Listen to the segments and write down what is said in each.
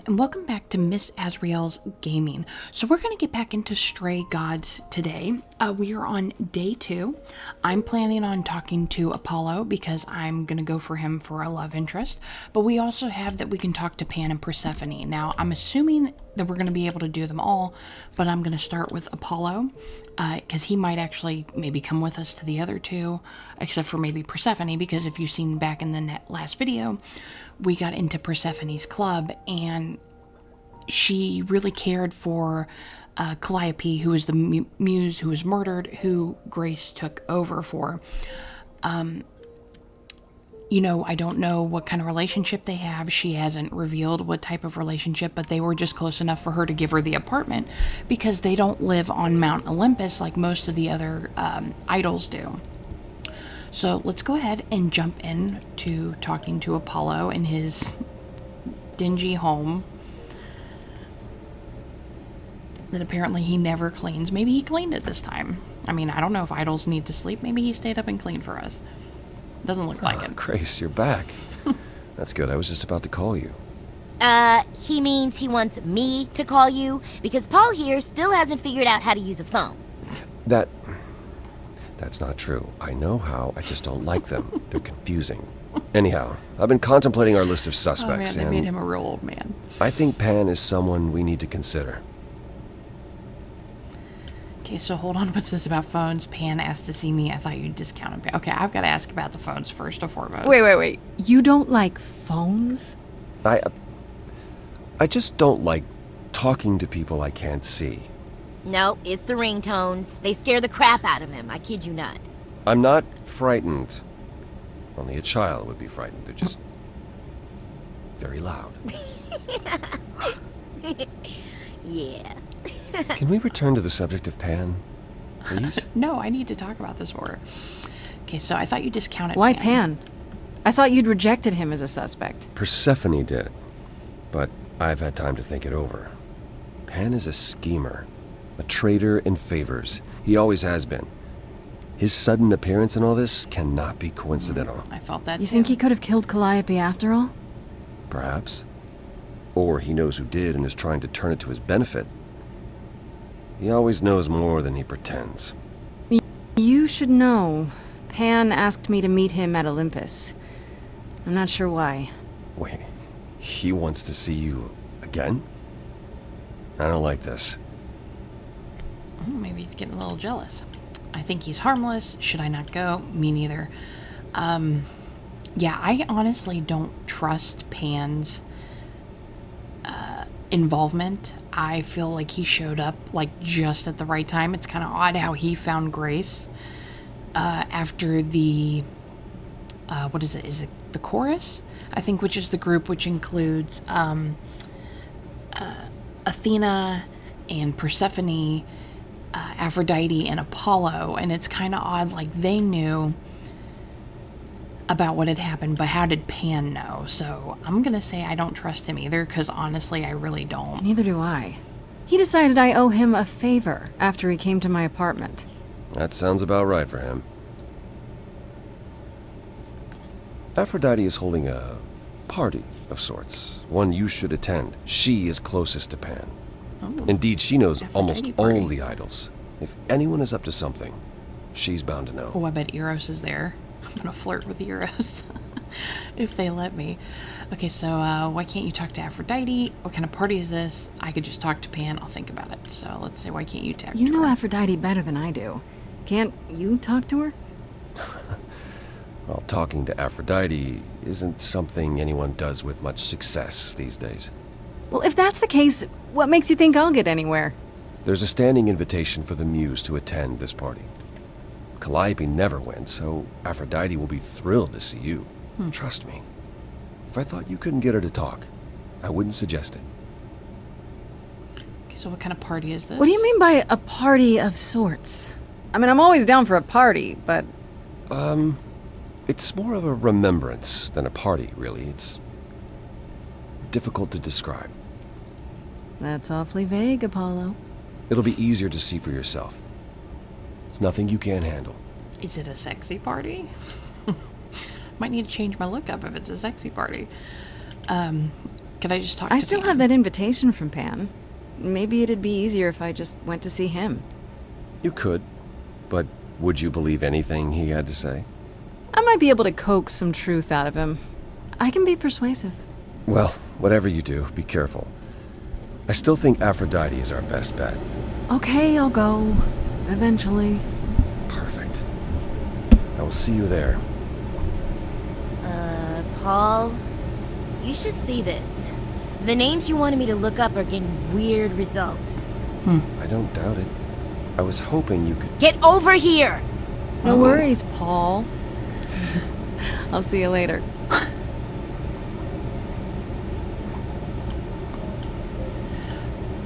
everyone, and welcome back to Miss Azriel's Gaming. So we're going to get back into Stray Gods today. We are on day 2. I'm planning on talking to Apollo because I'm going to go for him for a love interest. But we also have that we can talk to Pan and Persephone. Now, I'm assuming that we're going to be able to do them all, but I'm going to start with Apollo because he might actually maybe come with us to the other two, except for maybe Persephone, because if you've seen back in the last video, we got into Persephone's club, and she really cared for Calliope, who was the muse who was murdered, who Grace took over for. You know, I don't know what kind of relationship they have. She hasn't revealed what type of relationship, but they were just close enough for her to give her the apartment because they don't live on Mount Olympus like most of the other idols do. So let's go ahead and jump in to talking to Apollo in his dingy home that apparently he never cleans. Maybe he cleaned it this time. I mean, I don't know if idols need to sleep. Maybe he stayed up and cleaned for us. Doesn't look like it. Grace, you're back. That's good. I was just about to call you. He means he wants me to call you because Paul here still hasn't figured out how to use a phone. That's not true. I know how, I just don't like them. They're confusing. Anyhow, I've been contemplating our list of suspects, they made him a real old man. I think Pan is someone we need to consider. Okay, so hold on. What's this about phones? Pan asked to see me. I thought you discounted Pan. Okay, I've got to ask about the phones first and foremost. Wait. You don't like phones? I just don't like talking to people I can't see. No, it's the ringtones. They scare the crap out of him, I kid you not. I'm not frightened. Only a child would be frightened. They're just very loud. Yeah. Can we return to the subject of Pan, please? No, I need to talk about this more. Okay, so I thought you discounted Why Pan? I thought you'd rejected him as a suspect. Persephone did, but I've had time to think it over. Pan is a schemer, a traitor in favors. He always has been. His sudden appearance in all this cannot be coincidental. I felt that You too. think he could have killed Calliope after all? Perhaps. Or he knows who did and is trying to turn it to his benefit. He always knows more than he pretends. You should know. Pan asked me to meet him at Olympus. I'm not sure why. Wait, he wants to see you again? I don't like this. Maybe he's getting a little jealous. I think he's harmless. Should I not go? Me neither. Yeah, I honestly don't trust Pan's involvement. I feel like he showed up like just at the right time. It's kind of odd how he found Grace after the what is it? Is it the chorus? I think, which is the group which includes Athena and Persephone, Aphrodite and Apollo, and it's kind of odd, like they knew about what had happened, but how did Pan know? So I'm gonna say I don't trust him either, because honestly I really don't. Neither do I. He decided I owe him a favor after he came to my apartment. That sounds about right for him. Aphrodite is holding a party of sorts, one you should attend. She is closest to Pan. Oh, Indeed, she knows Aphrodite almost party. all the idols. If anyone is up to something, she's bound to know. Oh, I bet Eros is there. I'm gonna flirt with Eros if they let me. Okay, so why can't you talk to Aphrodite? What kind of party is this? I could just talk to Pan. I'll think about it. So let's say, why can't you talk You to know her? Aphrodite better than I do. Can't you talk to her? Well, talking to Aphrodite isn't something anyone does with much success these days. Well, if that's the case, what makes you think I'll get anywhere? There's a standing invitation for the muse to attend this party. Calliope never went, so Aphrodite will be thrilled to see you. Trust me. If I thought you couldn't get her to talk, I wouldn't suggest it. Okay, so what kind of party is this? What do you mean by a party of sorts? I mean, I'm always down for a party, but... It's more of a remembrance than a party, really. It's difficult to describe. That's awfully vague, Apollo. It'll be easier to see for yourself. It's nothing you can't handle. Is it a sexy party? Might need to change my look up if it's a sexy party. Could I just talk I to still Pan? have that invitation from Pan. Maybe it'd be easier if I just went to see him. You could, but would you believe anything he had to say? I might be able to coax some truth out of him. I can be persuasive. Well, whatever you do, be careful. I still think Aphrodite is our best bet. Okay, I'll go. Eventually. Perfect. I will see you there. Paul, you should see this. The names you wanted me to look up are getting weird results. I don't doubt it. I was hoping you could... Get over here! No worries, Paul. I'll see you later.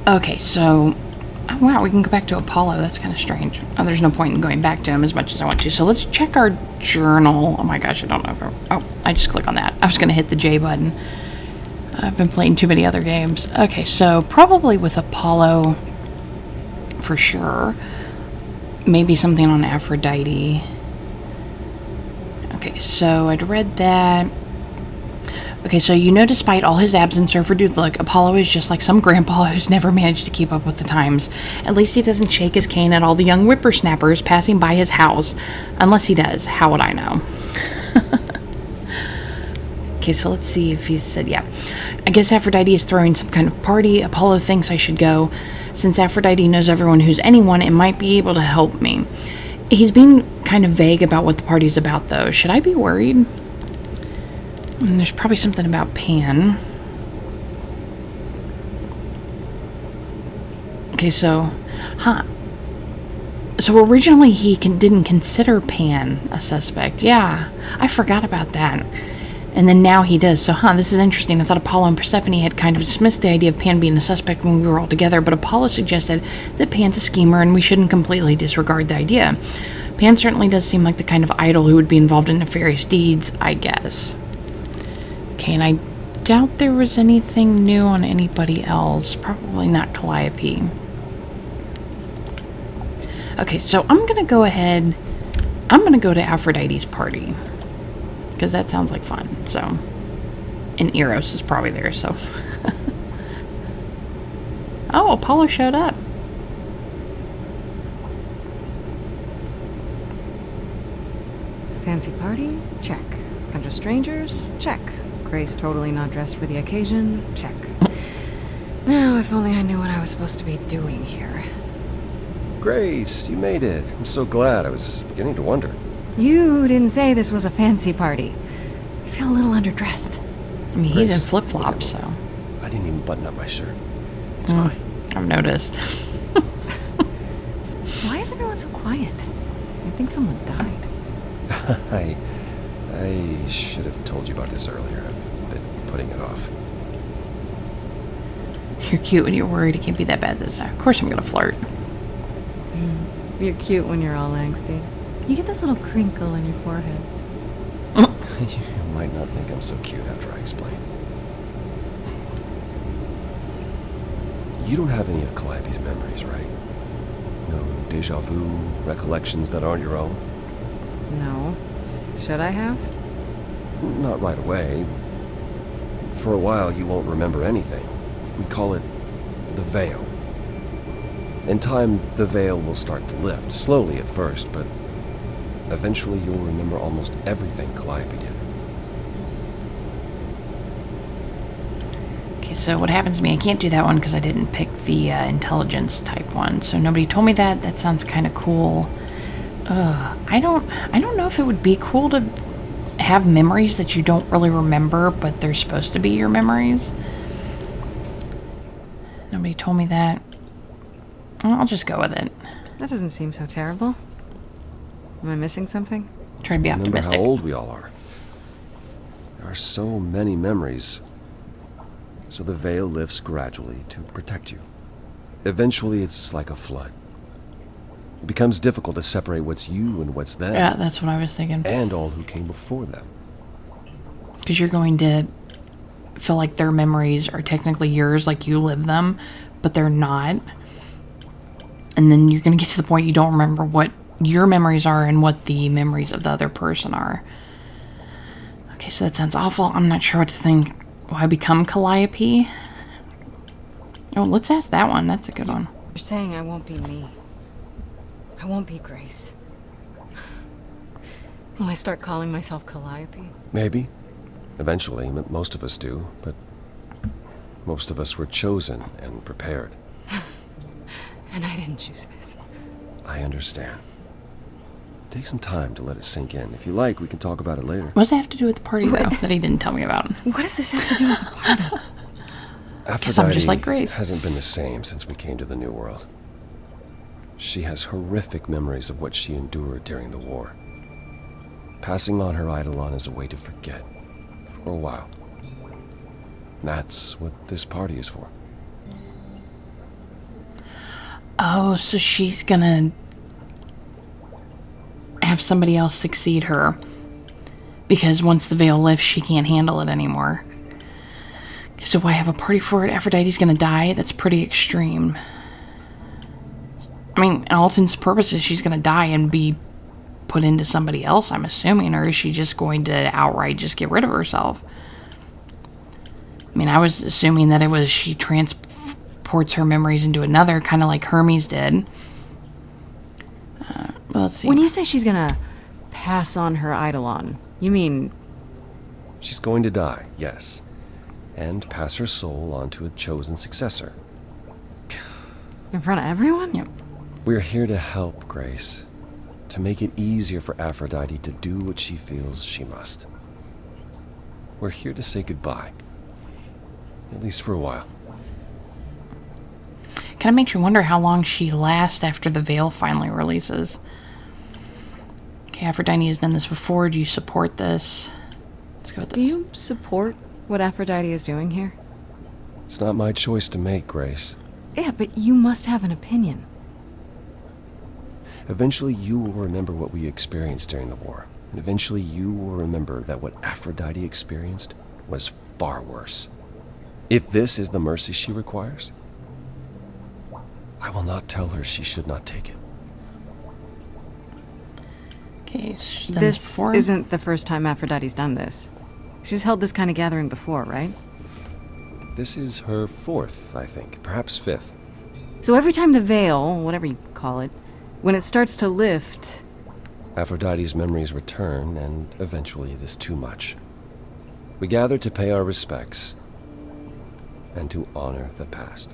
Okay, so... Oh, wow, we can go back to Apollo. That's kind of strange. Oh, there's no point in going back to him as much as I want to. So let's check our journal. Oh my gosh, I don't know if I just click on that. I was going to hit the J button. I've been playing too many other games. Okay, so probably with Apollo, for sure. Maybe something on Aphrodite. Okay, so I'd read that. Okay, so despite all his absence or verdude look, Apollo is just like some grandpa who's never managed to keep up with the times. At least he doesn't shake his cane at all the young whippersnappers passing by his house. Unless he does. How would I know? Okay, so let's see if he said, yeah. I guess Aphrodite is throwing some kind of party. Apollo thinks I should go. Since Aphrodite knows everyone who's anyone, it might be able to help me. He's being kind of vague about what the party's about, though. Should I be worried? There's probably something about Pan. Okay, so... So originally he didn't consider Pan a suspect. Yeah, I forgot about that. And then now he does. So, this is interesting. I thought Apollo and Persephone had kind of dismissed the idea of Pan being a suspect when we were all together, but Apollo suggested that Pan's a schemer and we shouldn't completely disregard the idea. Pan certainly does seem like the kind of idol who would be involved in nefarious deeds, I guess. Okay, and I doubt there was anything new on anybody else. Probably not Calliope. Okay, so I'm going to go ahead. I'm going to go to Aphrodite's party. Because that sounds like fun, so. And Eros is probably there, so. Oh, Apollo showed up. Fancy party? Check. Bunch of strangers? Check. Grace totally not dressed for the occasion? Check. Now, if only I knew what I was supposed to be doing here. Grace, you made it. I'm so glad. I was beginning to wonder. You didn't say this was a fancy party. I feel a little underdressed. I mean, he's in Grace, flip-flops, so. I didn't even button up my shirt. It's fine. I've noticed. Why is everyone so quiet? I think someone died. I should have told you about this earlier. I've been putting it off. You're cute when you're worried it can't be that bad this time. Of course I'm gonna flirt. You're cute when you're all angsty. You get this little crinkle on your forehead. You might not think I'm so cute after I explain. You don't have any of Calliope's memories, right? No deja vu, recollections that aren't your own? No. Should I have? Not right away. For a while, you won't remember anything. We call it the veil. In time, the veil will start to lift, slowly at first, but eventually you'll remember almost everything Calliope did. Okay, so what happens to me? I can't do that one because I didn't pick the intelligence type one. So nobody told me that. That sounds kind of cool. I don't know if it would be cool to have memories that you don't really remember, but they're supposed to be your memories. Nobody told me that. I'll just go with it. That doesn't seem so terrible. Am I missing something? Try to be Remember optimistic. how old we all are. There are so many memories. So the veil lifts gradually to protect you. Eventually, it's like a flood. It becomes difficult to separate what's you and what's them. Yeah, that's what I was thinking. And all who came before them. Because you're going to feel like their memories are technically yours, like you live them, but they're not. And then you're going to get to the point you don't remember what your memories are and what the memories of the other person are. Okay, so that sounds awful. I'm not sure what to think. Will I become Calliope? Oh, let's ask that one. That's a good one. You're saying I won't be me. I won't be Grace. Will I start calling myself Calliope? Maybe. Eventually, most of us do, but most of us were chosen and prepared. And I didn't choose this. I understand. Take some time to let it sink in. If you like, we can talk about it later. What does that have to do with the party, though, that he didn't tell me about? What does this have to do with the party? Guess I'm just like Grace. Hasn't been the same since we came to the New World. She has horrific memories of what she endured during the war. Passing on her eidolon is a way to forget, for a while. That's what this party is for. Oh, so she's gonna have somebody else succeed her. Because once the veil lifts, she can't handle it anymore. So why have a party for it? Aphrodite's gonna die? That's pretty extreme. I mean, in all intents and purposes, she's gonna die and be put into somebody else, I'm assuming. Or is she just going to outright just get rid of herself? I mean, I was assuming that it was she transports her memories into another, kind of like Hermes did. Let's see. When you say she's gonna pass on her eidolon, you mean... She's going to die, yes. And pass her soul on to a chosen successor. in front of everyone? Yep. We're here to help, Grace. To make it easier for Aphrodite to do what she feels she must. We're here to say goodbye. At least for a while. Kind of makes you wonder how long she lasts after the veil finally releases. Okay, Aphrodite has done this before. Do you support this? Let's go with this. Do you support what Aphrodite is doing here? It's not my choice to make, Grace. Yeah, but you must have an opinion. Eventually you will remember what we experienced during the war. And eventually you will remember that what Aphrodite experienced was far worse. If this is the mercy she requires, I will not tell her she should not take it. Okay, she's done this This before. isn't the first time Aphrodite's done this. She's held this kind of gathering before, right? This is her fourth, I think, perhaps fifth. So every time the veil, whatever you call it, when it starts to lift... Aphrodite's memories return, and eventually it is too much. We gather to pay our respects and to honor the past.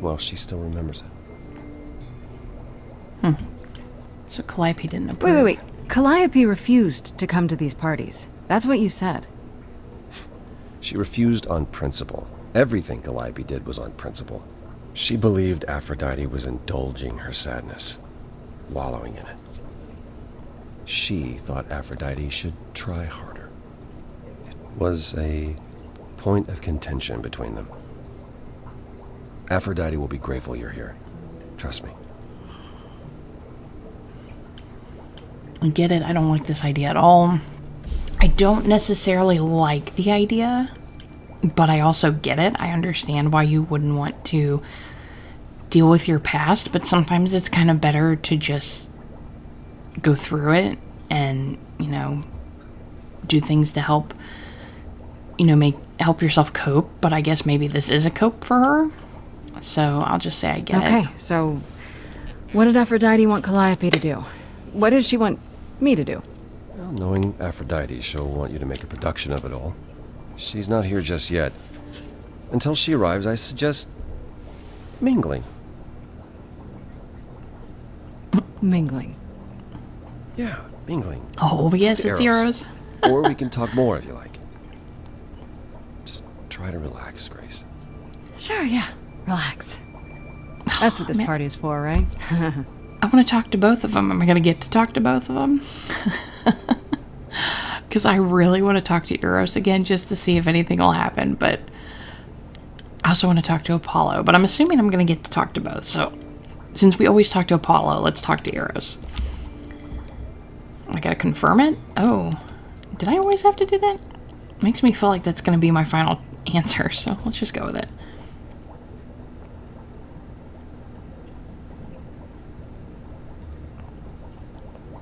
Well, she still remembers it. So Calliope didn't approve. Wait. Calliope refused to come to these parties. That's what you said. She refused on principle. Everything Calliope did was on principle. She believed Aphrodite was indulging her sadness, wallowing in it. She thought Aphrodite should try harder. It was a point of contention between them. Aphrodite will be grateful you're here. Trust me. I get it. I don't like this idea at all. I don't necessarily like the idea, but I also get it. I understand why you wouldn't want to deal with your past, but sometimes it's kind of better to just go through it and, do things to help, help yourself cope. But I guess maybe this is a cope for her. So I'll just say I get it. Okay, so what did Aphrodite want Calliope to do? What did she want me to do? Well, knowing Aphrodite, she'll want you to make a production of it all. She's not here just yet. Until she arrives, I suggest mingling. Mingling. Yeah, mingling. Oh, yes, Talk it's to Eros. Or we can talk more if you like. Just try to relax, Grace. Sure, yeah. Relax. That's what this man. party is for, right? I want to talk to both of them. Am I going to get to talk to both of them? Because I really want to talk to Eros again just to see if anything will happen. But I also want to talk to Apollo. But I'm assuming I'm going to get to talk to both. So since we always talk to Apollo, let's talk to Eros. I got to confirm it? Oh, did I always have to do that? Makes me feel like that's going to be my final answer. So let's just go with it.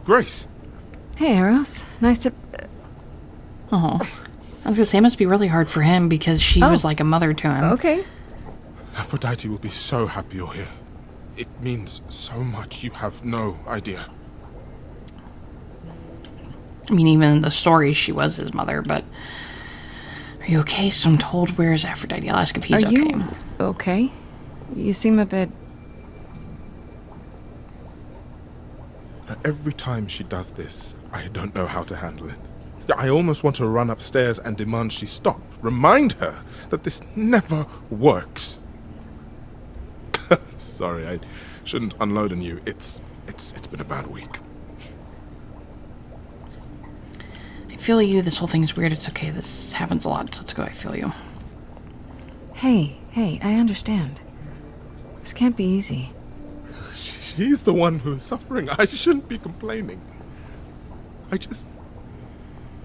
Grace! Hey, Eros. Nice to... Oh, I was gonna say, it must be really hard for him because she was like a mother to him. Okay. Aphrodite will be so happy you're here. It means so much, you have no idea. I mean, even in the story, she was his mother, but... Are you okay? So I'm told, where's Aphrodite? I'll ask if he's Are okay. you okay? You seem a bit... Every time she does this, I don't know how to handle it. I almost want to run upstairs and demand she stop. Remind her that this never works. Sorry, I shouldn't unload on you. It's been a bad week. I feel you. This whole thing's weird. It's okay. This happens a lot, so let's go. I feel you. Hey, I understand. This can't be easy. She's the one who is suffering. I shouldn't be complaining. I just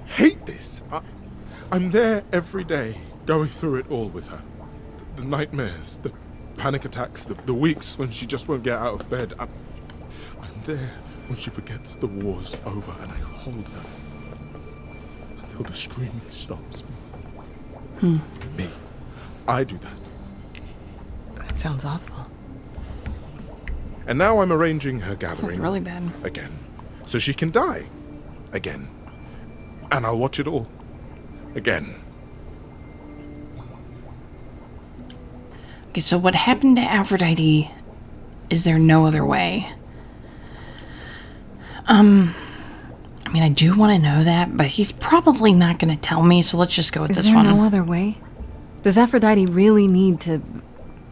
hate this. I'm there every day, going through it all with her. The nightmares, the panic attacks, the weeks when she just won't get out of bed. I'm there when she forgets the war's over, and I hold her until the screaming stops. Me. I do that. That sounds awful. And now I'm arranging her gathering. Sounds really bad. Again. So she can die. Again. And I'll watch it all. Again. Okay, so what happened to Aphrodite? Is there no other way? I mean, I do want to know that, but he's probably not going to tell me, so let's just go with this one. Is there no other way? Does Aphrodite really need to...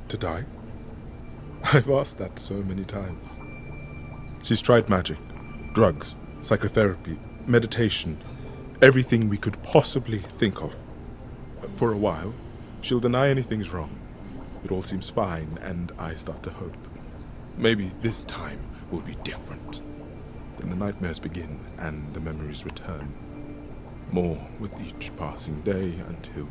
To die? I've asked that so many times. She's tried magic, drugs, psychotherapy, meditation, everything we could possibly think of. For a while, she'll deny anything's wrong. It all seems fine, and I start to hope. Maybe this time will be different. Then the nightmares begin, and the memories return. More with each passing day until...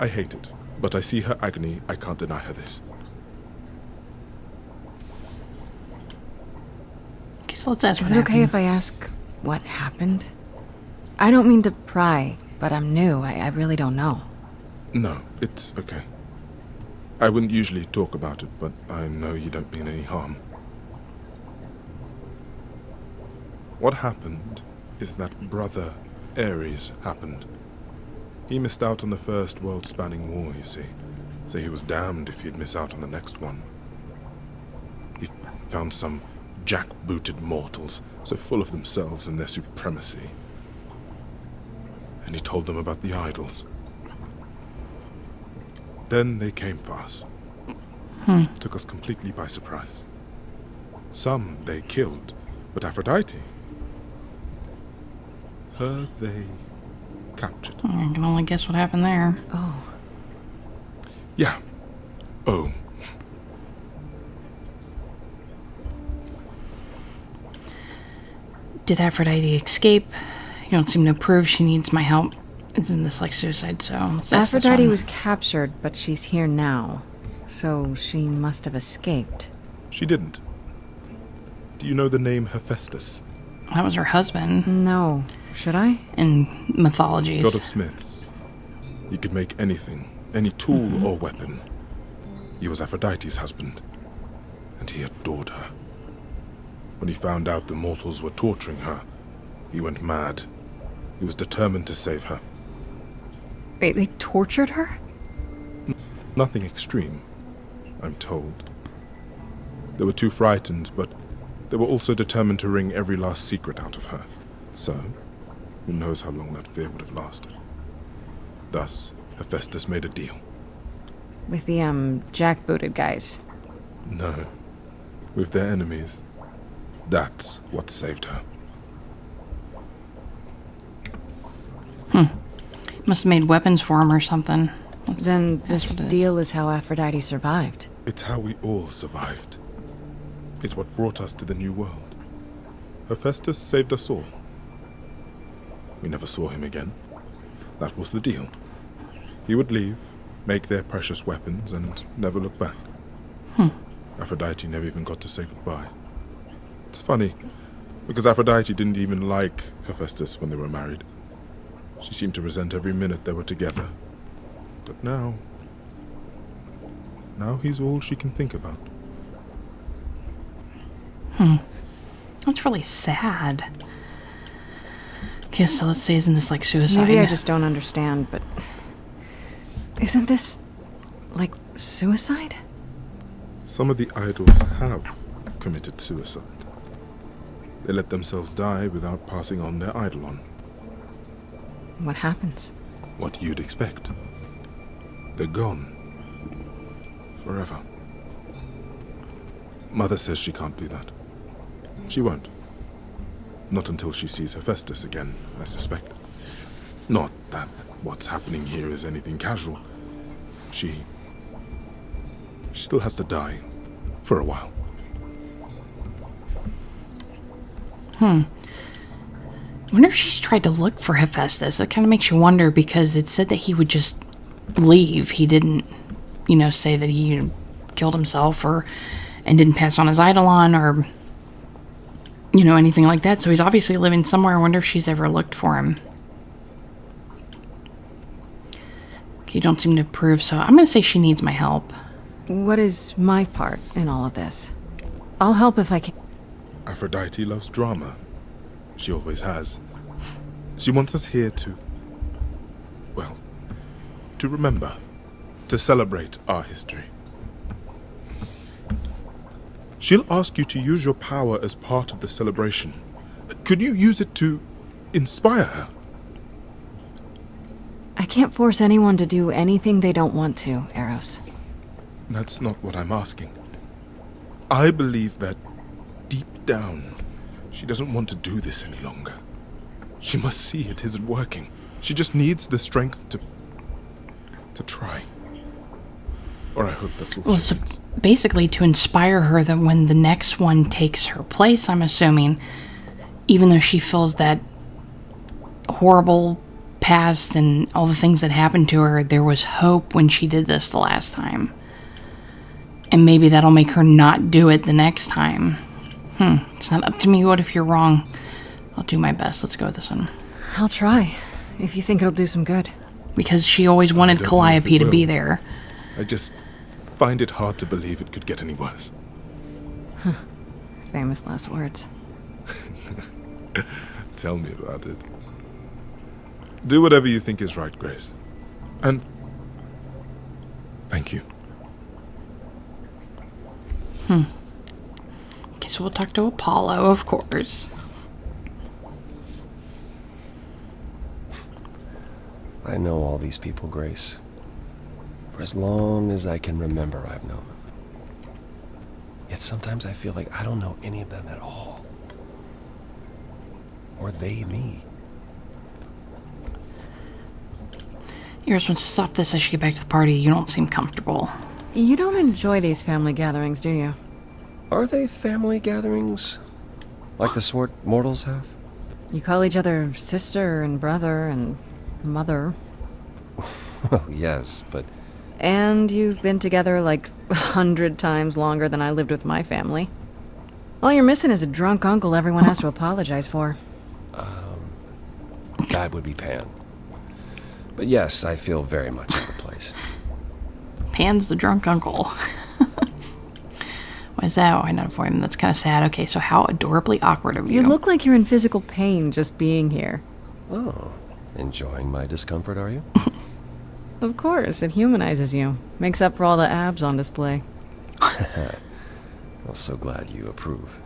I hate it, but I see her agony. I can't deny her this. Okay, so let's ask Is what it okay happened. if I ask what happened? I don't mean to pry, but I'm new. I really don't know. No, it's okay. I wouldn't usually talk about it, but I know you don't mean any harm. What happened is that Brother Ares happened. He missed out on the first world-spanning war, you see. So he was damned if he'd miss out on the next one. He found some jack-booted mortals, so full of themselves and their supremacy. And he told them about the idols. Then they came for us. Took us completely by surprise. Some they killed, but Aphrodite, her they captured. I can only guess what happened there. Oh, Yeah. Oh. Did Aphrodite escape? You don't seem to prove she needs my help. Isn't this like suicide? So let's ask this Aphrodite one. was captured, but she's here now. So she must have escaped. She didn't. Do you know the name Hephaestus? That was her husband No. Should I? in mythologies. God of smiths. He could make anything, any tool or weapon. He was Aphrodite's husband, and he adored her. When he found out the mortals were torturing her, he went mad. He was determined to save her. Wait, they tortured her? Nothing extreme, I'm told. They were too frightened, but they were also determined to wring every last secret out of her. So, who knows how long that fear would have lasted. Thus, Hephaestus made a deal. With the, jackbooted guys. No, with their enemies. That's what saved her. Must have made weapons for him or something. Then That's this what it is. deal is how Aphrodite survived. It's how we all survived. It's what brought us to the new world. Hephaestus saved us all. We never saw him again. That was the deal. He would leave, make their precious weapons, and never look back. Aphrodite never even got to say goodbye. It's funny, because Aphrodite didn't even like Hephaestus when they were married. She seemed to resent every minute they were together. But now he's all she can think about. That's really sad. Okay, so let's see, isn't this like suicide? Maybe I just don't understand, but isn't this like suicide? Some of the idols have committed suicide. They let themselves die without passing on their eidolon. What happens? What you'd expect. They're gone. Forever. Mother says she can't do that. She won't. Not until she sees Hephaestus again, I suspect. Not that what's happening here is anything casual. She still has to die. For a while. I wonder if she's tried to look for Hephaestus. That kind of makes you wonder, because it said that he would just leave. He didn't, say that he killed himself and didn't pass on his eidolon or, anything like that. So he's obviously living somewhere. I wonder if she's ever looked for him. You don't seem to approve, so I'm going to say she needs my help. What is my part in all of this? I'll help if I can. Aphrodite loves drama. She always has. She wants us here to remember, to celebrate our history. She'll ask you to use your power as part of the celebration. Could you use it to inspire her? I can't force anyone to do anything they don't want to, Eros. That's not what I'm asking. I believe that deep down, she doesn't want to do this any longer. She must see it isn't working. She just needs the strength to try. Or I hope that's what she needs. Basically to inspire her that when the next one takes her place, I'm assuming, even though she feels that horrible past and all the things that happened to her, there was hope when she did this the last time. And maybe that'll make her not do it the next time. It's not up to me. What if you're wrong? I'll do my best. Let's go with this one. I'll try, if you think it'll do some good. Because she always wanted don't know if Calliope it to be will. there. I just find it hard to believe it could get any worse. Famous last words. Tell me about it. Do whatever you think is right, Grace. And thank you. Okay, so we'll talk to Apollo, of course. I know all these people, Grace. For as long as I can remember, I've known them. Yet sometimes I feel like I don't know any of them at all. Or they me. Eros wants to stop this. I should get back to the party. You don't seem comfortable. You don't enjoy these family gatherings, do you? Are they family gatherings? Like the sort mortals have? You call each other sister and brother and mother. Well, yes, but And you've been together like 100 times longer than I lived with my family. All you're missing is a drunk uncle everyone has to apologize for. that would be Pan. But yes, I feel very much out of place. Pan's the drunk uncle. Why is that? Why not for him? That's kind of sad. Okay, so how adorably awkward of you. You look like you're in physical pain just being here. Oh, enjoying my discomfort, are you? Of course, it humanizes you. Makes up for all the abs on display. I'm so glad you approve.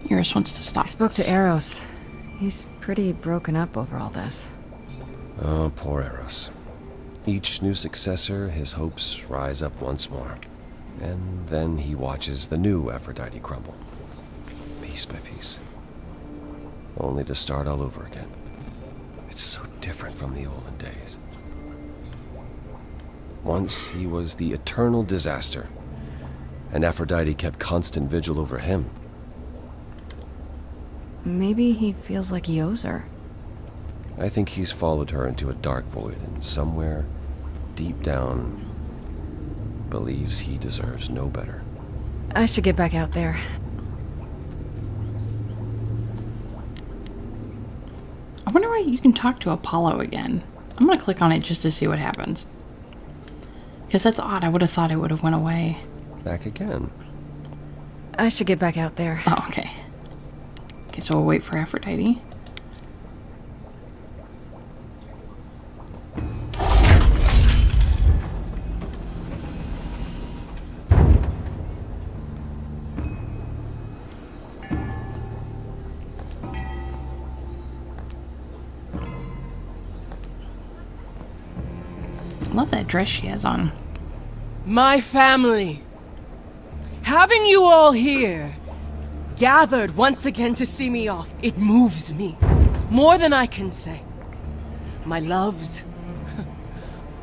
Eros wants to stop. I spoke to Eros. He's pretty broken up over all this. Oh, poor Eros. Each new successor, his hopes rise up once more. And then he watches the new Aphrodite crumble. Piece by piece. Only to start all over again. It's so different from the olden days. Once he was the eternal disaster, and Aphrodite kept constant vigil over him. Maybe he feels like he owes her. I think he's followed her into a dark void, and somewhere, deep down, believes he deserves no better. I should get back out there. I wonder why you can talk to Apollo again. I'm gonna click on it just to see what happens. Because that's odd. I would have thought it would have went away. Back again. I should get back out there. Oh, okay. Okay, so we'll wait for Aphrodite. I love that dress she has on. My family. Having you all here, gathered once again to see me off, it moves me. More than I can say. My loves,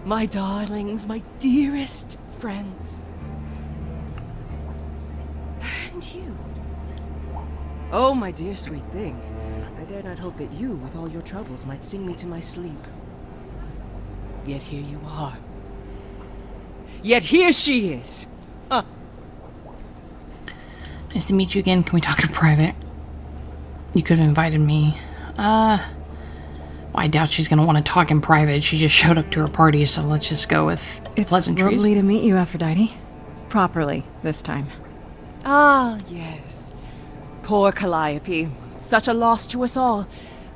my darlings, my dearest friends. And you. Oh, my dear sweet thing. I dare not hope that you, with all your troubles, might sing me to my sleep. Yet here you are. Yet here she is. Huh. Nice to meet you again. Can we talk in private? You could have invited me. Well, I doubt she's going to want to talk in private. She just showed up to her party, so let's just go with It's pleasantries. lovely to meet you, Aphrodite. Properly, this time. Ah, yes. Poor Calliope. Such a loss to us all.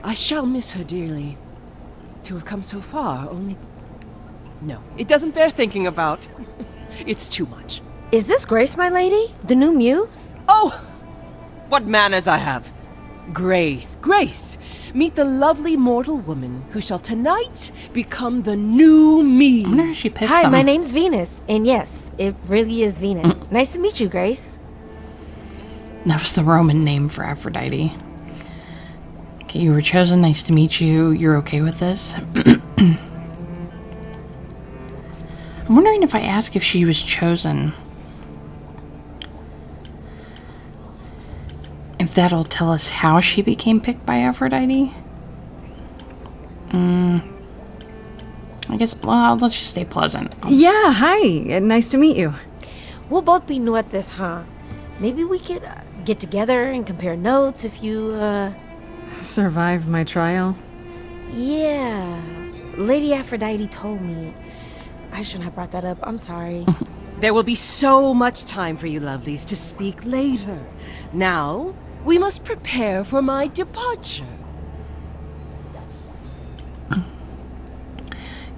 I shall miss her dearly. To have come so far, only... No, it doesn't bear thinking about. It's too much. Is this Grace, my lady? The new muse? Oh! What manners I have. Grace, Grace. Meet the lovely mortal woman who shall tonight become the new me. I wonder if she picked Hi, some. my name's Venus. And yes, it really is Venus. Nice to meet you, Grace. That was the Roman name for Aphrodite. Okay, you were chosen. Nice to meet you. You're okay with this? I'm wondering if I ask if she was chosen, if that'll tell us how she became picked by Aphrodite. I guess, well, let's just stay pleasant. Yeah, hi. Nice to meet you. We'll both be new at this, huh? Maybe we could get together and compare notes if you, Survived my trial. Yeah. Lady Aphrodite told me. I shouldn't have brought that up. I'm sorry. There will be so much time for you lovelies to speak later. Now, we must prepare for my departure. Okay,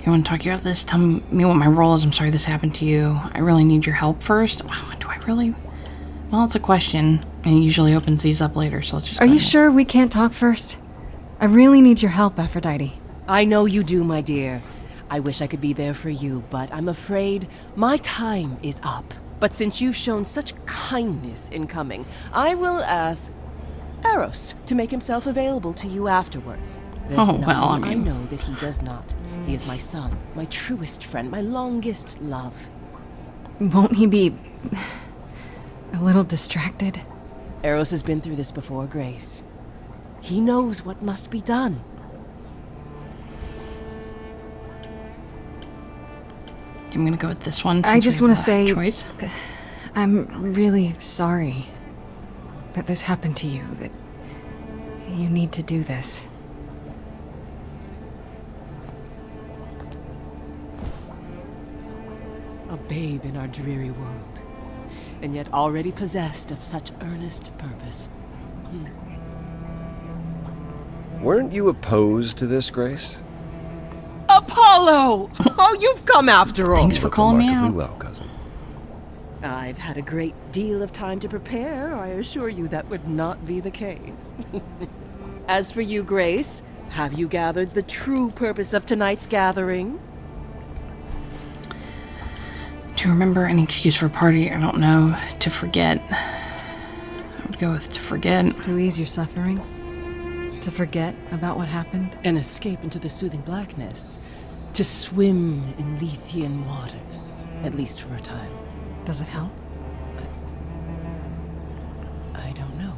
I want to talk you out of this. Tell me what my role is. I'm sorry this happened to you. I really need your help first. Wow, do I really? Well, it's a question, and it usually opens these up later, so let's just Are go you ahead. sure we can't talk first? I really need your help, Aphrodite. I know you do, my dear. I wish I could be there for you, but I'm afraid my time is up. But since you've shown such kindness in coming, I will ask Eros to make himself available to you afterwards. There's Oh, well, nothing I mean- know that he does not. He is my son, my truest friend, my longest love. Won't he be a little distracted? Eros has been through this before, Grace. He knows what must be done. I'm gonna go with this one. I since just we have wanna a say- choice. I'm really sorry that this happened to you, that you need to do this. A babe in our dreary world, and yet already possessed of such earnest purpose. Weren't you opposed to this, Grace? Apollo! Oh, you've come after all. Thanks for Look calling me remarkably out. well, cousin. I've had a great deal of time to prepare. I assure you that would not be the case. As for you, Grace, have you gathered the true purpose of tonight's gathering? To remember any excuse for a party, I don't know. To forget. I would go with to forget. To ease your suffering? To forget about what happened? An escape into the soothing blackness. To swim in Lethean waters, at least for a time. Does it help? I don't know.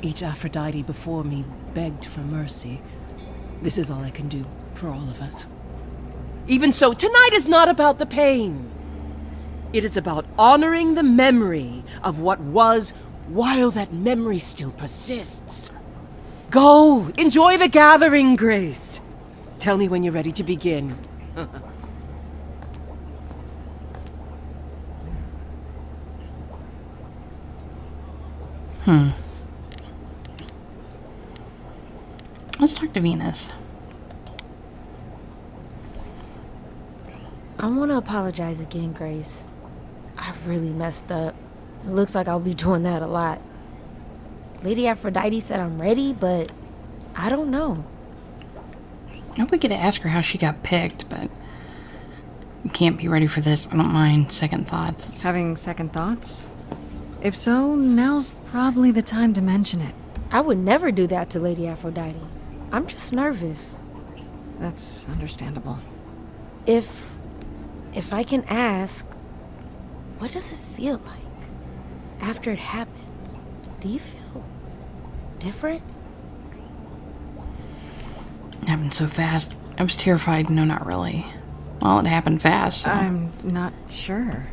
Each Aphrodite before me begged for mercy. This is all I can do for all of us. Even so, tonight is not about the pain. It is about honoring the memory of what was while that memory still persists. Go! Enjoy the gathering, Grace. Tell me when you're ready to begin. Let's talk to Venus. I want to apologize again, Grace. I really messed up. It looks like I'll be doing that a lot. Lady Aphrodite said I'm ready, but I don't know. I hope we get to ask her how she got picked, but you can't be ready for this. I don't mind second thoughts. Having second thoughts? If so, now's probably the time to mention it. I would never do that to Lady Aphrodite. I'm just nervous. That's understandable. If I can ask, what does it feel like after it happens? Do you feel different? It happened so fast. I was terrified. No, not really. Well, it happened fast. So. I'm not sure.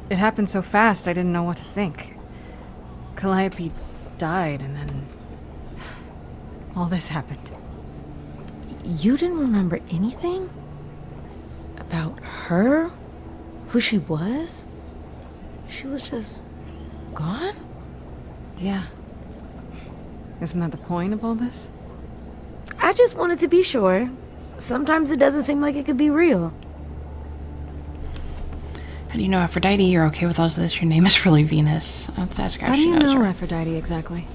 It happened so fast, I didn't know what to think. Calliope died, and then all this happened. You didn't remember anything? About her? Who she was? She was just gone? Yeah. Isn't that the point of all this? I just wanted to be sure. Sometimes it doesn't seem like it could be real. How do you know Aphrodite? You're okay with all of this? Your name is really Venus. Let's ask her How if do she you knows know her. Aphrodite exactly?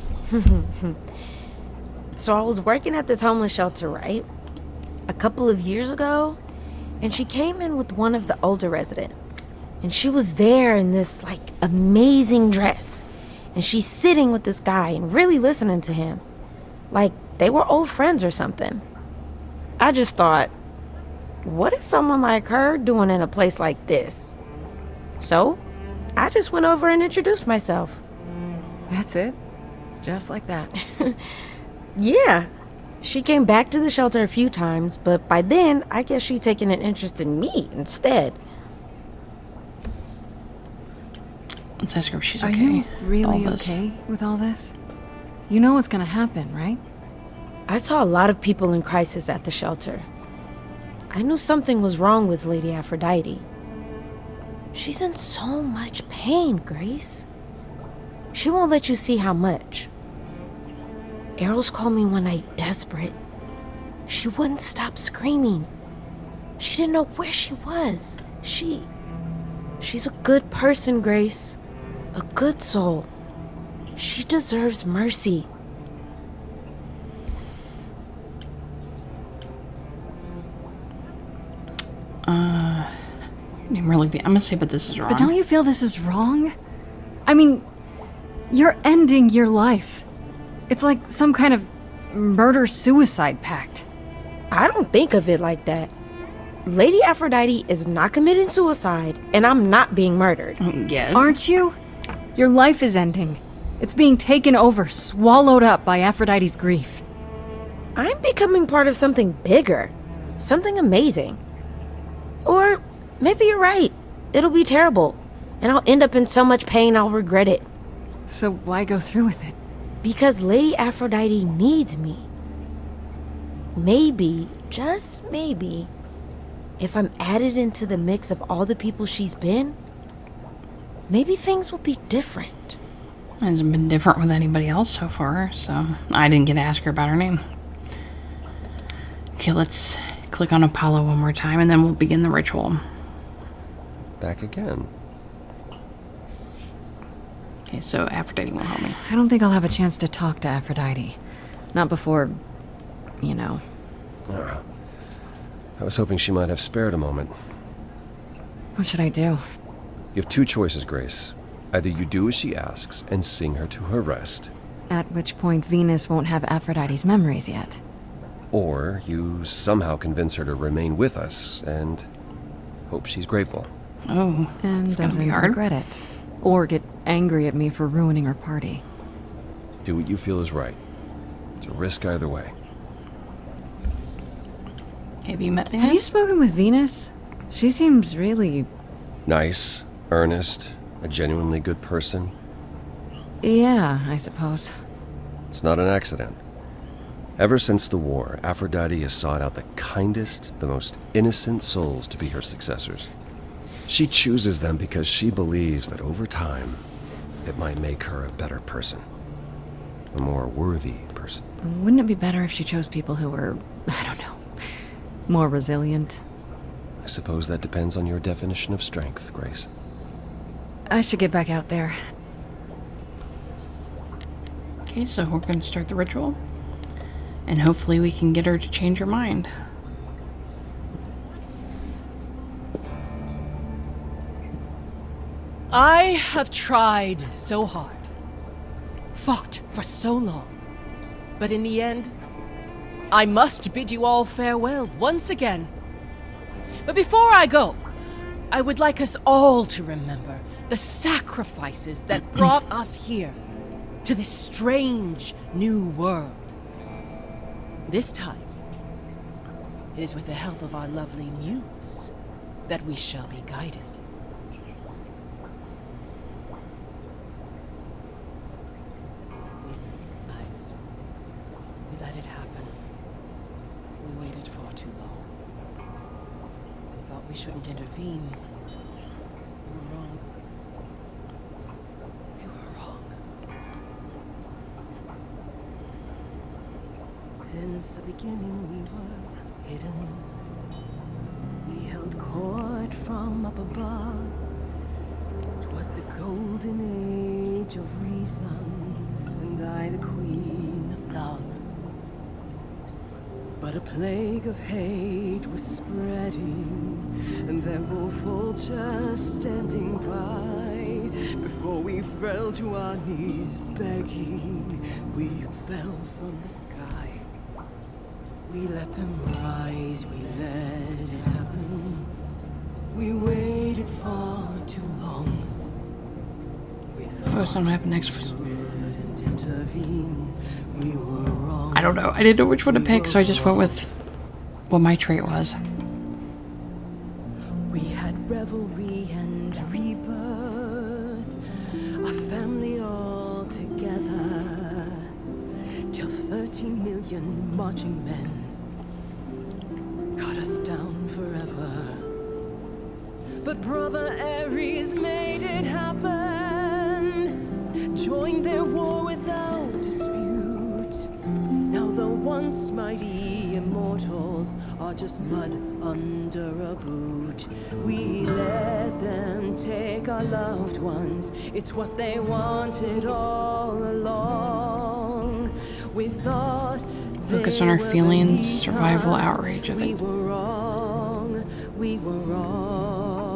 So I was working at this homeless shelter, right? A couple of years ago, and she came in with one of the older residents. And she was there in this, like, amazing dress. And she's sitting with this guy and really listening to him. Like, they were old friends or something. I just thought, what is someone like her doing in a place like this? So, I just went over and introduced myself. That's it? Just like that. Yeah. She came back to the shelter a few times, but by then, I guess she'd taken an interest in me instead. Let's ask her if she's Are okay. you really All this. okay with all this? You know what's gonna happen, right? I saw a lot of people in crisis at the shelter. I knew something was wrong with Lady Aphrodite. She's in so much pain, Grace. She won't let you see how much. Eros called me one night desperate. She wouldn't stop screaming. She didn't know where she was. She's a good person, Grace. A good soul. She deserves mercy. I'm gonna say, but this is wrong. But don't you feel this is wrong? I mean, you're ending your life. It's like some kind of murder-suicide pact. I don't think of it like that. Lady Aphrodite is not committing suicide, and I'm not being murdered. Yeah. Aren't you? Your life is ending. It's being taken over, swallowed up by Aphrodite's grief. I'm becoming part of something bigger. Something amazing. Or maybe you're right. It'll be terrible. And I'll end up in so much pain I'll regret it. So why go through with it? Because Lady Aphrodite needs me. Maybe, just maybe, if I'm added into the mix of all the people she's been, maybe things will be different. It hasn't been different with anybody else so far, so I didn't get to ask her about her name. Okay, let's click on Apollo one more time and then we'll begin the ritual. Back again. Okay, so Aphrodite won't help me. I don't think I'll have a chance to talk to Aphrodite. Not before, you know. I was hoping she might have spared a moment. What should I do? You have two choices, Grace. Either you do as she asks and sing her to her rest, At which point Venus won't have Aphrodite's memories yet. or you somehow convince her to remain with us and hope she's grateful. Oh, And it's gonna be doesn't hard. regret it. Or get angry at me for ruining her party. Do what you feel is right. It's a risk either way. Have you met Venus? Have you spoken with Venus? She seems really... Nice, earnest, a genuinely good person. Yeah, I suppose. It's not an accident. Ever since the war, Aphrodite has sought out the kindest, the most innocent souls to be her successors. She chooses them because she believes that over time, it might make her a better person. A more worthy person. Wouldn't it be better if she chose people who were, I don't know, more resilient? I suppose that depends on your definition of strength, Grace. I should get back out there. Okay, so we're going to start the ritual. And hopefully we can get her to change her mind. I have tried so hard, fought for so long, but in the end, I must bid you all farewell once again. But before I go, I would like us all to remember the sacrifices that brought us here, to this strange new world. This time, it is with the help of our lovely muse that we shall be guided. Lies. We let it happen. We waited far too long. We thought we shouldn't intervene. We were wrong. We were wrong. Since the beginning we were hidden. We held court from up above. 'Twas the golden age of reason, and I the queen of love. But a plague of hate was spreading, and there were vultures standing by. Before we fell to our knees begging, we fell from the sky. We let them rise, we let it happen. We waited far too long. We What's going to happen next? couldn't intervene. We were wrong. I don't know. I didn't know which one to pick, so I just went with what my trait was. We had revelry and rebirth, a family all together, till 13 million marching men cut us down forever. But Brother Ares made it happen, joined their war without dispute. Now the once mighty immortals are just mud under a boot. We let them take our loved ones, it's what they wanted all along. We thought Focus on our feelings, survival, outrage of we it. were wrong, we were wrong.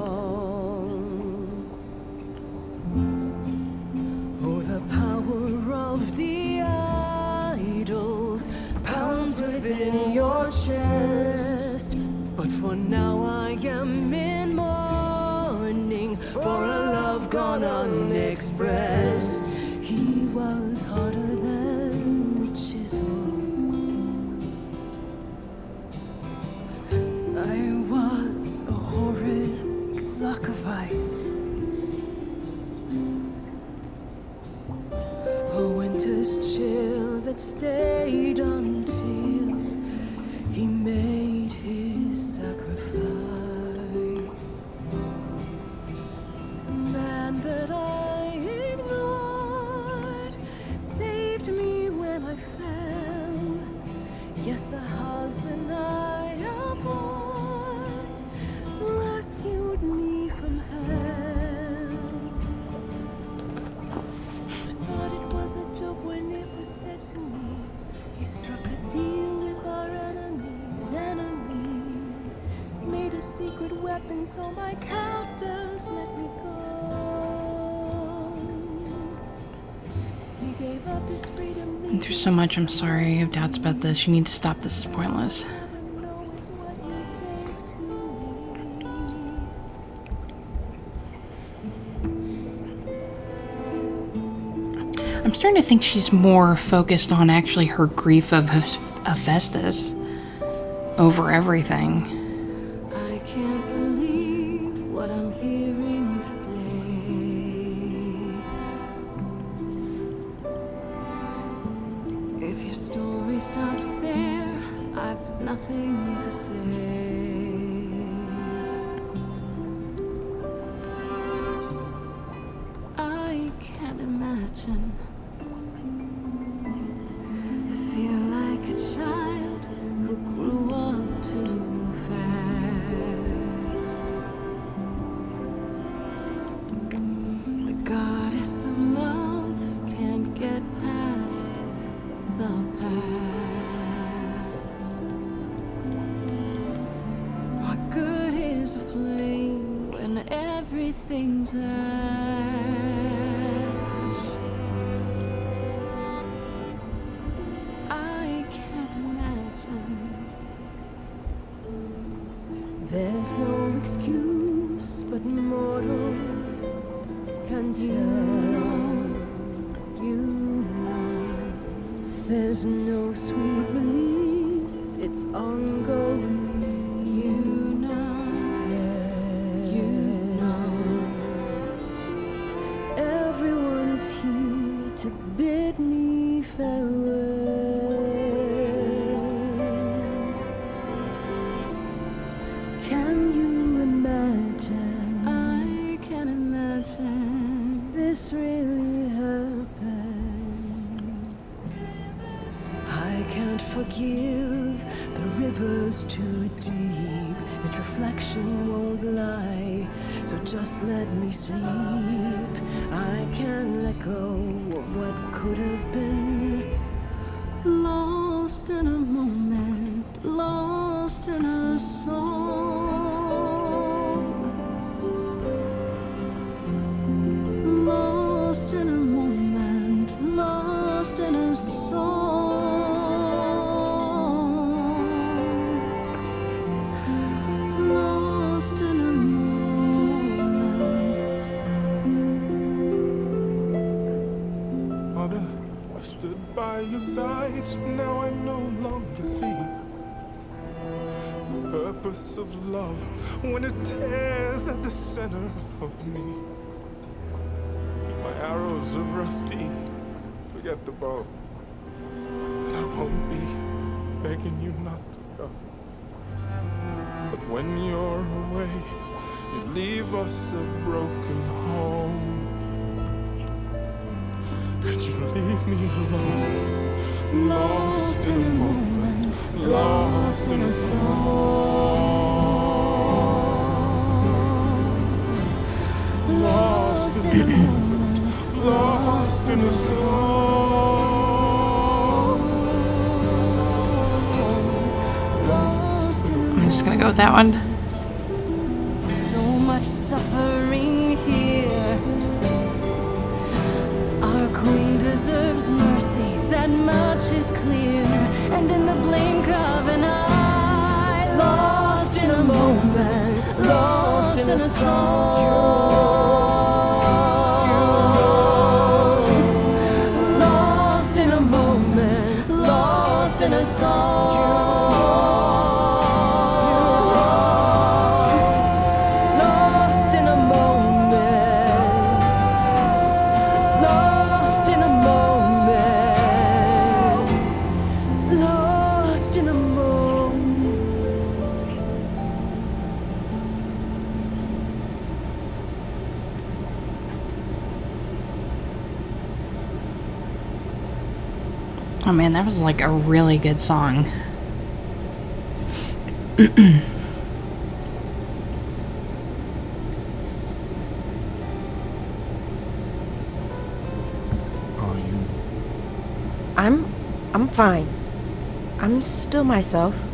Oh, the power of the idols pounds within your chest. But for now I am in mourning for a love gone unexpressed. He was harder than the chisel. I was a horrid block of ice. A winter's chill that stayed until he made his sacrifice. The man that I ignored saved me when I fell. Yes, the husband I abhorred rescued me from hell. I thought it was a joke when it was said to me. He struck a deal with our enemy's enemy. Made a secret weapon so my captors let me go. He gave up his freedom. Been through so much, I'm sorry. I have doubts about this. You need to stop. This is pointless. I'm starting to think she's more focused on actually her grief of Hephaestus over everything. I can't believe what I'm hearing today. If If your story stops there, I've nothing to say. I can't imagine. I feel like a child who grew up too fast. The goddess of love can't get past the past. What good is a flame when everything's ash? I can't imagine. There's no excuse but mortals can tell. You know. There's no sweet release, it's ongoing. You know. You know. Everyone's here to bid me farewell. Can you imagine I can imagine. this really happened? I can't forgive, the river's too deep. Its reflection won't lie, so just let me sleep. I can't let go of what could have been. Lost in a moment, lost in a song. Lost in a moment, lost in a song. Lost in a moment. Mother, I've stood by your side, now I no longer see the purpose of love when it tears at the center of me. My arrows are rusty, forget the bow. And I won't be begging you not to go. But when you're away, you leave us a broken home. And you leave me alone, lost in a moment, lost in a song. Lost in a moment, lost in a song. Lost in a I'm just gonna go with that one. So much suffering here. Our queen deserves mercy, that much is clear. And in the blink of an eye, lost in a moment, lost in a song. Lost in a moment, lost in a song. Lost in a moment, lost in a moment, lost in a moment. Oh man, that was like a really good song. Are you? I'm fine. I'm still myself.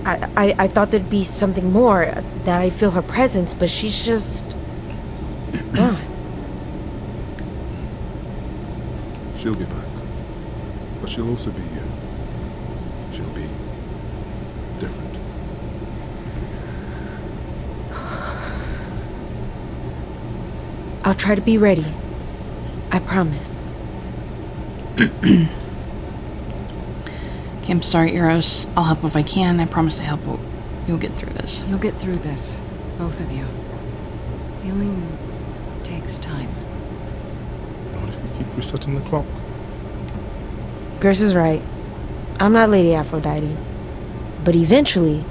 I thought there'd be something more, that I'd feel her presence, but she's just gone. She'll be back. But she'll also be you. She'll be different. I'll try to be ready. I promise. Okay, I'm sorry, Eros. I'll help if I can. I promise to help. You'll get through this. You'll get through this, both of you. Healing takes time. Not if we keep resetting the clock. Grace is right. I'm not Lady Aphrodite. But eventually,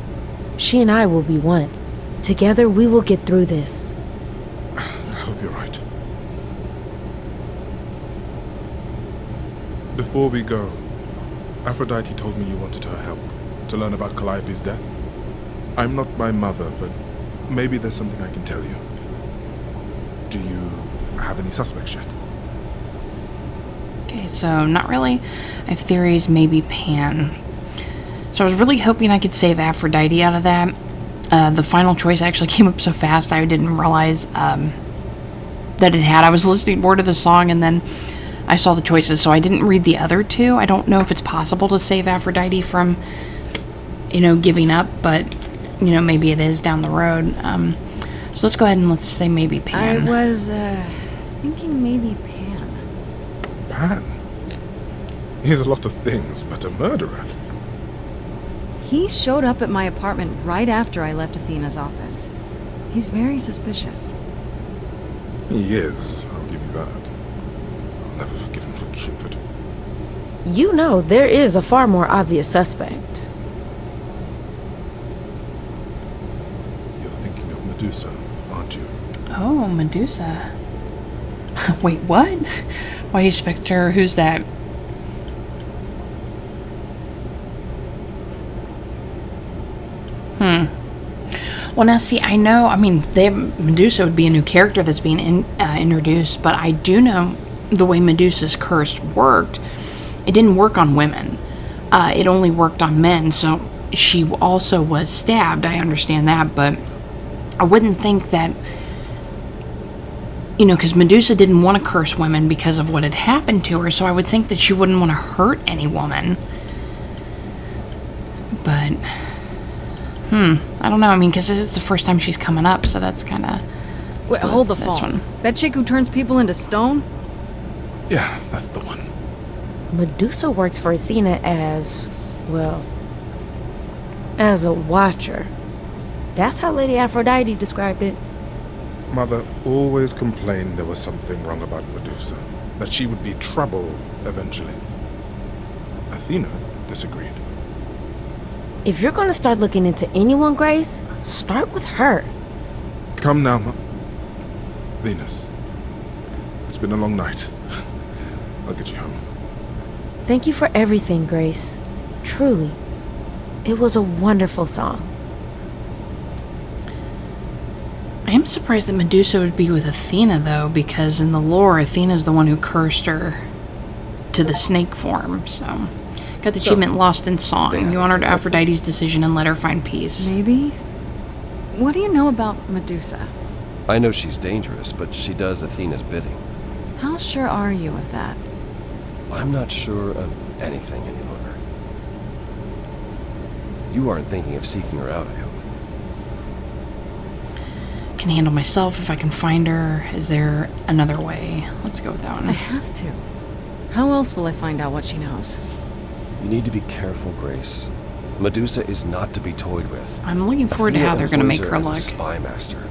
she and I will be one. Together, we will get through this. I hope you're right. Before we go, Aphrodite told me you wanted her help to learn about Calliope's death. I'm not my mother, but maybe there's something I can tell you. Do you have any suspects yet? Okay, so not really. I have theories, maybe Pan. So I was really hoping I could save Aphrodite out of that. The final choice actually came up so fast I didn't realize that it had. I was listening more to the song and then I saw the choices, so I didn't read the other two. I don't know if it's possible to save Aphrodite from, giving up, but, maybe it is down the road. So let's go ahead and let's say maybe Pan. I was, thinking maybe Pan. Pan? He's a lot of things, but a murderer. He showed up at my apartment right after I left Athena's office. He's very suspicious. He is, I'll give you that. I'll never forgive him for Cupid. You know, there is a far more obvious suspect. You're thinking of Medusa, aren't you? Oh, Medusa. Wait, what? Why do you expect her? Who's that? Well, now, see, I know, Medusa would be a new character that's being introduced, but I do know the way Medusa's curse worked. It didn't work on women. It only worked on men, so she also was stabbed. I understand that, but I wouldn't think that, because Medusa didn't want to curse women because of what had happened to her, so I would think that she wouldn't want to hurt any woman. But... I don't know. Because it's the first time she's coming up, so that's kind of... Wait, hold the phone. That chick who turns people into stone? Yeah, that's the one. Medusa works for Athena as a watcher. That's how Lady Aphrodite described it. Mother always complained there was something wrong about Medusa, that she would be trouble eventually. Athena disagreed. If you're gonna start looking into anyone, Grace, start with her. Come now, Venus. It's been a long night. I'll get you home. Thank you for everything, Grace. Truly. It was a wonderful song. I am surprised that Medusa would be with Athena, though, because in the lore, Athena's the one who cursed her to the snake form, so... Got the achievement Lost in Song. You honored Aphrodite's decision and let her find peace. Maybe? What do you know about Medusa? I know she's dangerous, but she does Athena's bidding. How sure are you of that? I'm not sure of anything any longer. You aren't thinking of seeking her out, I hope. Can handle myself if I can find her. Is there another way? Let's go with that one. I have to. How else will I find out what she knows? You need to be careful, Grace. Medusa is not to be toyed with. I'm looking forward to how they're going to make her as look. a spy master.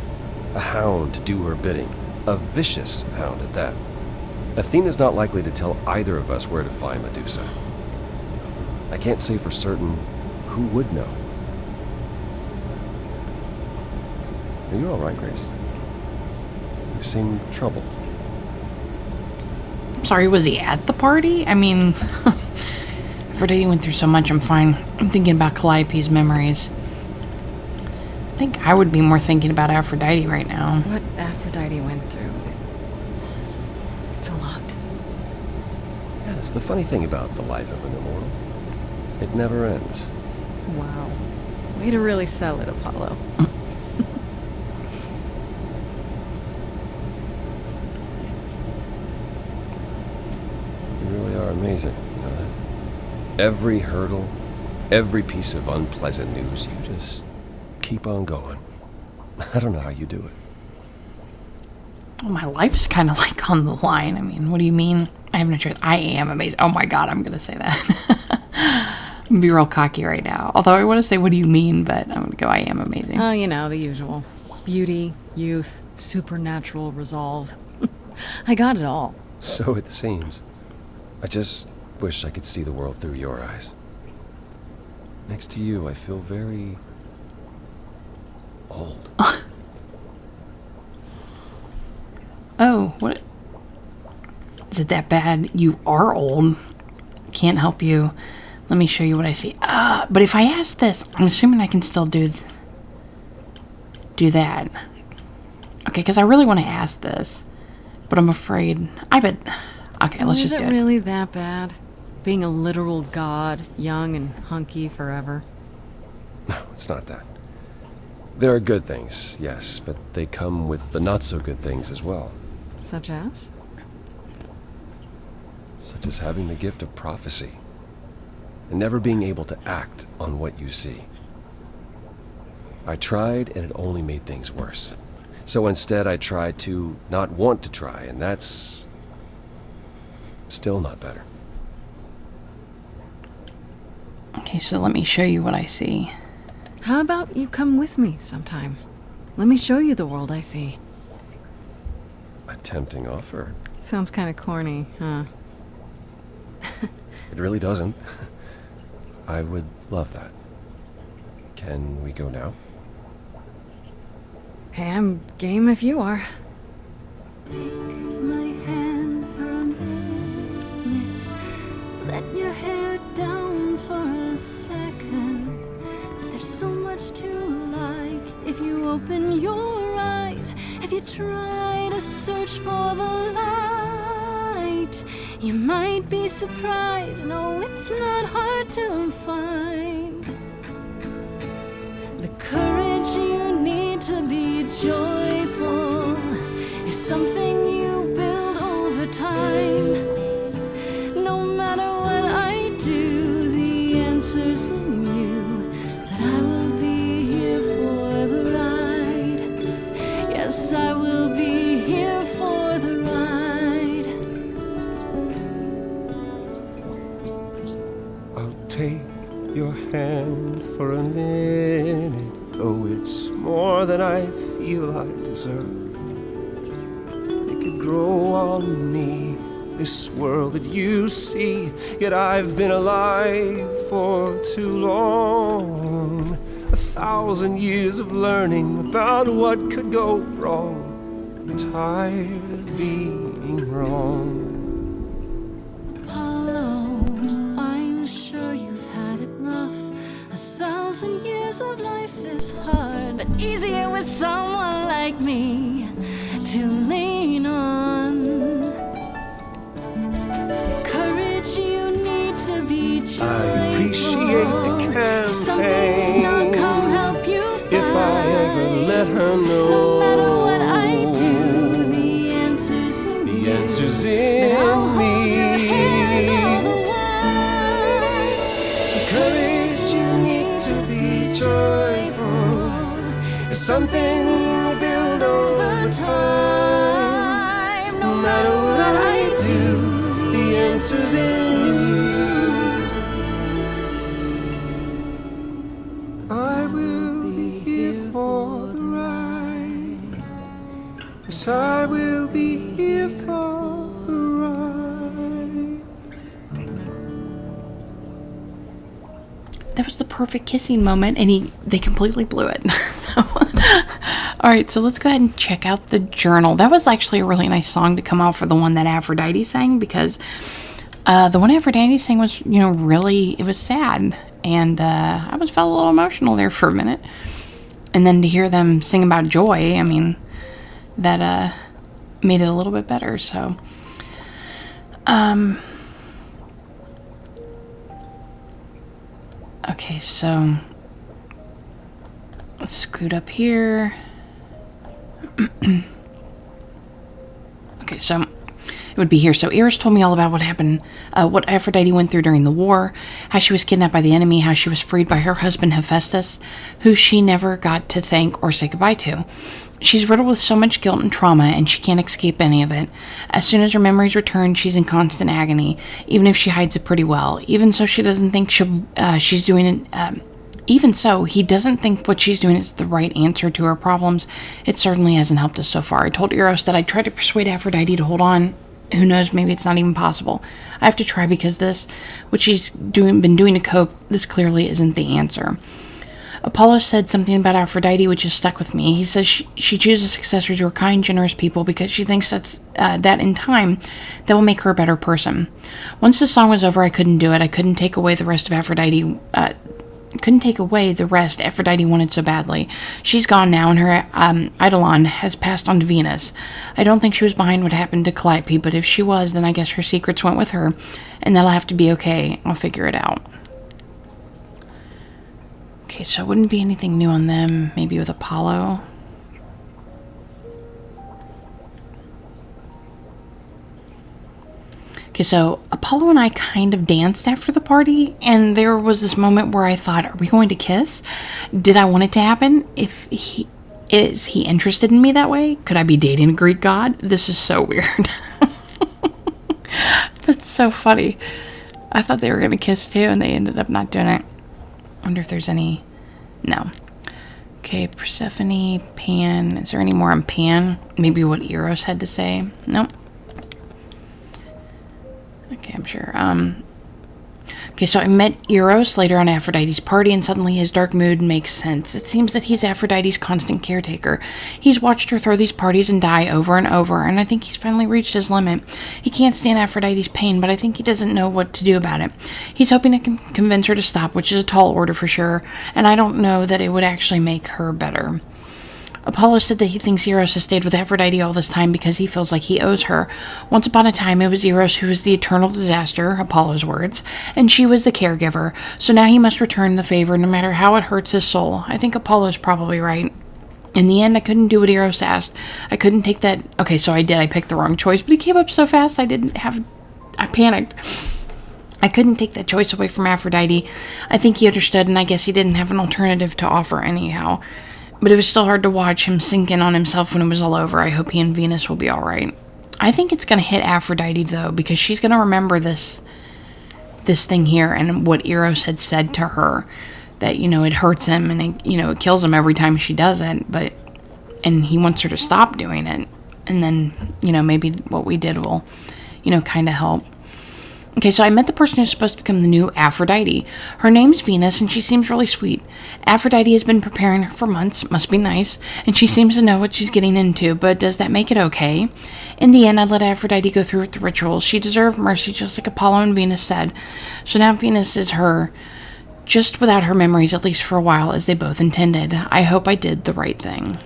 A hound to do her bidding. A vicious hound at that. Athena's not likely to tell either of us where to find Medusa. I can't say for certain who would know. Are you alright, Grace? You seem troubled. I'm sorry, was he at the party? Aphrodite went through so much, I'm fine. I'm thinking about Calliope's memories. I think I would be more thinking about Aphrodite right now. What Aphrodite went through. It's a lot. Yeah, that's the funny thing about the life of an immortal. It never ends. Wow. Way to really sell it, Apollo. You really are amazing, you know that? Every hurdle, every piece of unpleasant news, you just keep on going. I don't know how you do it. Well, my life is kind of like on the line. What do you mean? I have no choice. I am amazing. Oh my god, I'm going to say that. I'm going to be real cocky right now. Although I want to say, what do you mean? But I'm going to go, I am amazing. Oh, the usual. Beauty, youth, supernatural resolve. I got it all. So it seems. I just wish I could see the world through your eyes. Next to you, I feel very old. Oh, what? Is it that bad? You are old. Can't help you. Let me show you what I see. But if I ask this, I'm assuming I can still do that. Okay, because I really want to ask this, but I'm afraid. Okay, let's just do it. Is it really that bad? Being a literal god, young and hunky forever? No, it's not that. There are good things, yes, but they come with the not-so-good things as well. Such as? Such as having the gift of prophecy, and never being able to act on what you see. I tried, and it only made things worse. So instead, I tried to not want to try, and that's still not better. Okay, so let me show you what I see. How about you come with me sometime? Let me show you the world I see. A tempting offer. Sounds kind of corny, huh? It really doesn't. I would love that. Can we go now? Hey, I'm game if you are. My hand for a minute. Let your hair down for a second. There's so much to like if you open your eyes. If you try to search for the light, you might be surprised. No, it's not hard to find. The courage you need to be joyful is something you build over time. No matter what I do, the answer's in you. But I will be here for the ride. Yes, I will be here for the ride. I'll take your hand for a minute. Oh, it's more than I feel I deserve. It could grow on me, this world that you see. Yet I've been alive for too long. 1,000 years of learning about what could go wrong. I'm tired of being wrong. Apollo, I'm sure you've had it rough. 1,000 years of life is hard, but easier with someone like me to lean on. The courage you need to be joyful. I appreciate the Something campaign. I'll come help you find. If I ever let her know, no matter what I do, the answer's in the you. answer's But in I'll hold your hand all me. the way. The courage you need to be joyful is something you build over time. No matter what I do, the answer's in you. I will be here for the ride. Yes, I will be here for the ride. That was the perfect kissing moment, and they completely blew it. So, all right, so let's go ahead and check out the journal. That was actually a really nice song to come out for the one that Aphrodite sang, because the one Aphrodite sang was, really, it was sad, and I felt a little emotional there for a minute. And then to hear them sing about joy, I mean, that made it a little bit better. So, okay, so let's scoot up here. Okay, so it would be here. So Eris told me all about what happened, what Aphrodite went through during the war, how she was kidnapped by the enemy, how she was freed by her husband Hephaestus, who she never got to thank or say goodbye to. She's riddled with so much guilt and trauma, and she can't escape any of it. As soon as her memories return, she's in constant agony, even if she hides it pretty well. Even so, she doesn't think she's doing it. Even so, he doesn't think what she's doing is the right answer to her problems. It certainly hasn't helped us so far. I told Eros that I'd try to persuade Aphrodite to hold on Who knows, maybe it's not even possible. I have to try because this, what she's been doing to cope, this clearly isn't the answer. Apollo said something about Aphrodite which has stuck with me. He says she chooses successors who are kind, generous people because she thinks that in time that will make her a better person. Once the song was over, I couldn't do it. I couldn't take away the rest of Aphrodite. Couldn't take away the rest Aphrodite wanted so badly. She's gone now, and her eidolon has passed on to Venus. I don't think she was behind what happened to Calliope, but if she was, then I guess her secrets went with her, and that'll have to be okay. I'll figure it out. Okay, so it wouldn't be anything new on them. Maybe with Apollo. Okay, so Apollo and I kind of danced after the party, and there was this moment where I thought, are we going to kiss? Did I want it to happen? Is he interested in me that way? Could I be dating a Greek god? This is so weird. That's so funny. I thought they were going to kiss too, and they ended up not doing it. I wonder if there's any... No. Okay, Persephone, Pan. Is there any more on Pan? Maybe what Eros had to say? Nope. Okay, I'm sure. Okay, so I met Eros later on Aphrodite's party, and suddenly his dark mood makes sense. It seems that he's Aphrodite's constant caretaker. He's watched her throw these parties and die over and over, and I think he's finally reached his limit. He can't stand Aphrodite's pain, but I think he doesn't know what to do about it. He's hoping to convince her to stop, which is a tall order for sure, and I don't know that it would actually make her better. Apollo said that he thinks Eros has stayed with Aphrodite all this time because he feels like he owes her. Once upon a time, it was Eros who was the eternal disaster, Apollo's words, and she was the caregiver, so now he must return the favor no matter how it hurts his soul. I think Apollo's probably right. In the end, I couldn't do what Eros asked. I couldn't take that... Okay, so I did. I picked the wrong choice, but he came up so fast I panicked. I couldn't take that choice away from Aphrodite. I think he understood, and I guess he didn't have an alternative to offer anyhow. But it was still hard to watch him sink in on himself when it was all over. I hope he and Venus will be alright. I think it's going to hit Aphrodite, though, because she's going to remember this thing here and what Eros had said to her. That, it hurts him and, it kills him every time she does it. And he wants her to stop doing it. And then, maybe what we did will, kind of help. Okay, so I met the person who's supposed to become the new Aphrodite. Her name's Venus, and she seems really sweet. Aphrodite has been preparing her for months, must be nice, and she seems to know what she's getting into, but does that make it okay? In the end, I let Aphrodite go through with the rituals. She deserved mercy, just like Apollo and Venus said. So now Venus is her, just without her memories, at least for a while, as they both intended. I hope I did the right thing.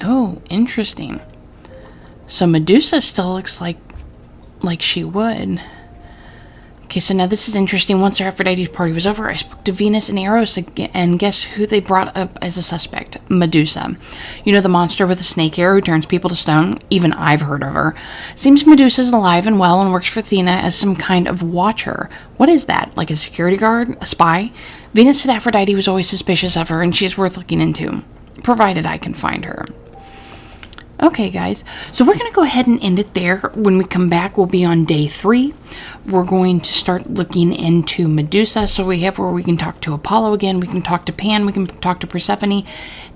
Oh, interesting. So Medusa still looks like she would. Okay, so now this is interesting. Once Aphrodite's party was over, I spoke to Venus and Eros again, and guess who they brought up as a suspect? Medusa. The monster with the snake hair who turns people to stone? Even I've heard of her. Seems Medusa's alive and well and works for Athena as some kind of watcher. What is that? Like a security guard? A spy? Venus said Aphrodite was always suspicious of her, and she's worth looking into. Provided I can find her. Okay, guys, so we're going to go ahead and end it there. When we come back, we'll be on day 3. We're going to start looking into Medusa. So we have where we can talk to Apollo again, we can talk to Pan, we can talk to Persephone,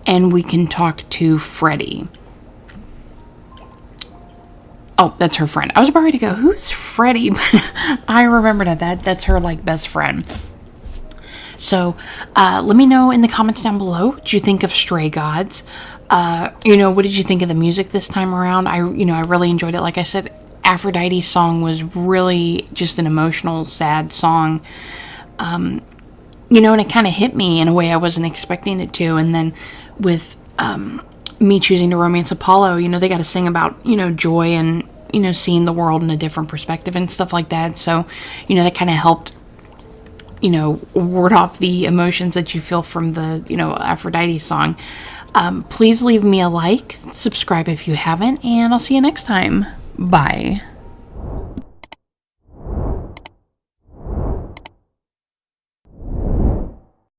and we can talk to Freddie. Oh, that's her friend. I was about to go, who's Freddie? But I remembered that's her, best friend. So, let me know in the comments down below what you think of Stray Gods. What did you think of the music this time around? I really enjoyed it. Like I said, Aphrodite's song was really just an emotional, sad song. And it kind of hit me in a way I wasn't expecting it to. And then with me choosing to romance Apollo, they got to sing about, joy and, seeing the world in a different perspective and stuff like that. So, that kind of helped, ward off the emotions that you feel from the, Aphrodite song. Please leave me a like, subscribe if you haven't, and I'll see you next time. Bye.